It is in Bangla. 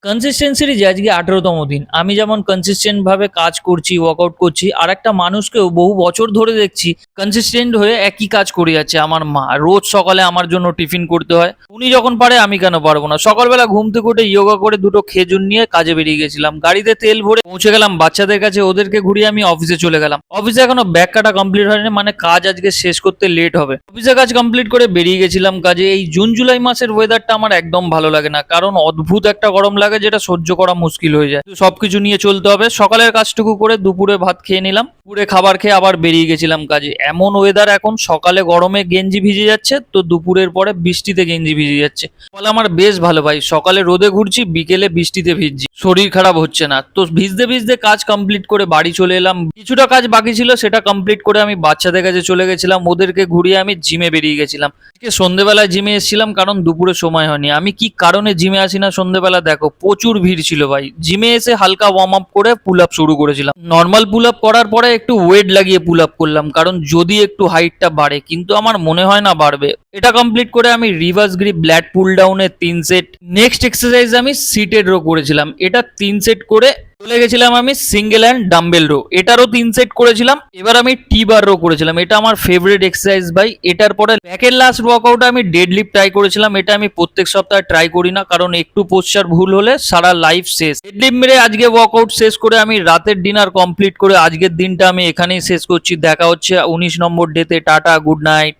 কনসিস্টেন্সির যে আজকে 18তম দিন। আমি যেমন কনসিস্টেন্ট ভাবে কাজ করছি, ওয়ার্কআউট করছি, আরেকটা মানুষকেও বহু বছর ধরে দেখছি কনসিস্টেন্ট হয়ে একই কাজ করে যাচ্ছে। আমার মা রোজ সকালে আমার জন্য টিফিন করতে হয়। উনি যখন পারে আমি কেন পারবো না? সকালবেলা ঘুম থেকে উঠে ইয়োগা করে দুটো খেজুর নিয়ে কাজে বেরিয়ে গেছিলাম। গাড়িতে তেল ভরে পৌঁছে গেলাম বাচ্চাদের কাছে, ওদেরকে ঘুরিয়ে আমি অফিসে চলে গেলাম। অফিসে এখনো ব্যাগ কাটা কমপ্লিট হয়নি, মানে কাজ আজকে শেষ করতে লেট হবে। অফিসে কাজ কমপ্লিট করে বেরিয়ে গেছিলাম কাজে। এই জুন জুলাই মাসের ওয়েদারটা আমার একদম ভালো লাগে না, কারণ অদ্ভুত একটা গরম লাগে যেটা সহ্য করা মুশকিল হয়ে যায়। তো সবকিছু নিয়ে চলতে হবে। সকালের কাজটুকু করে দুপুরে ভাত খেয়ে নিলাম, দুপুরে খাবার খেয়ে আবার বেরিয়ে গেছিলাম কাজে। এমন ওয়েদার এখন, সকালে গরমে গেঞ্জি ভিজে যাচ্ছে, তো দুপুরের পরে বৃষ্টিতে গেঞ্জি ভিজে যাচ্ছে। ফলে আমার বেশ ভালো ভাই, সকালে রোদে ঘুরছি, বিকেলে বৃষ্টিতে ভিজছি, শরীর খারাপ হচ্ছে না। তো ভিজতে ভিজতে কাজ কমপ্লিট করে বাড়ি চলে এলাম। কিছুটা কাজ বাকি ছিল, সেটা কমপ্লিট করে আমি বাচ্চাদের কাছে চলে গেছিলাম, ওদেরকে ঘুরিয়ে আমি জিমে বেরিয়ে গেছিলাম। আজকে সন্ধ্যেবেলায় জিমে এসেছিলাম, কারণ দুপুরে সময় হয়নি। আমি কি কারণে জিমে আসি না সন্ধ্যেবেলা, দেখো প্রচুর ভিড় ছিল ভাই। জিমে এসে হালকা ওয়ার্ম আপ করে পুল আপ শুরু করেছিলাম। নর্মাল পুল আপ করার পরে একটু ওয়েট লাগিয়ে পুল আপ করলাম, কারণ যদি একটু হাইটটা বাড়ে, কিন্তু আমার মনে হয় না বাড়বে। এটা কমপ্লিট করে আমি রিভার্স গ্রিপ ব্ল্যাট পুল ডাউনে 3 সেট। নেক্সট এক্সারসাইজ আমি সিটেড রো করেছিলাম, এটা 3 সেট করে চলে গেছিলাম আমি সিঙ্গেল হ্যান্ড ডাম্বেল রো, এটারও 3 সেট করেছিলাম। এবার আমি টি বার রো করেছিলাম, এটা আমার ফেভারিট এক্সারসাইজ ভাই। এটার পরে ব্যাকের লাস্ট ওয়ার্কআউটে আমি ডেড লিফট ট্রাই করেছিলাম। এটা আমি প্রত্যেক সপ্তাহে ট্রাই করি না, কারণ একটু পোস্চার ভুল হলে সারা লাইফ শেষ। ডেড লিফট মেরে আজকে ওয়ার্কআউট শেষ করে আমি রাতের ডিনার কমপ্লিট করে আজকের দিনটা আমি এখানেই শেষ করছি। দেখা হচ্ছে 19 নম্বর ডেতে। Tata, good night.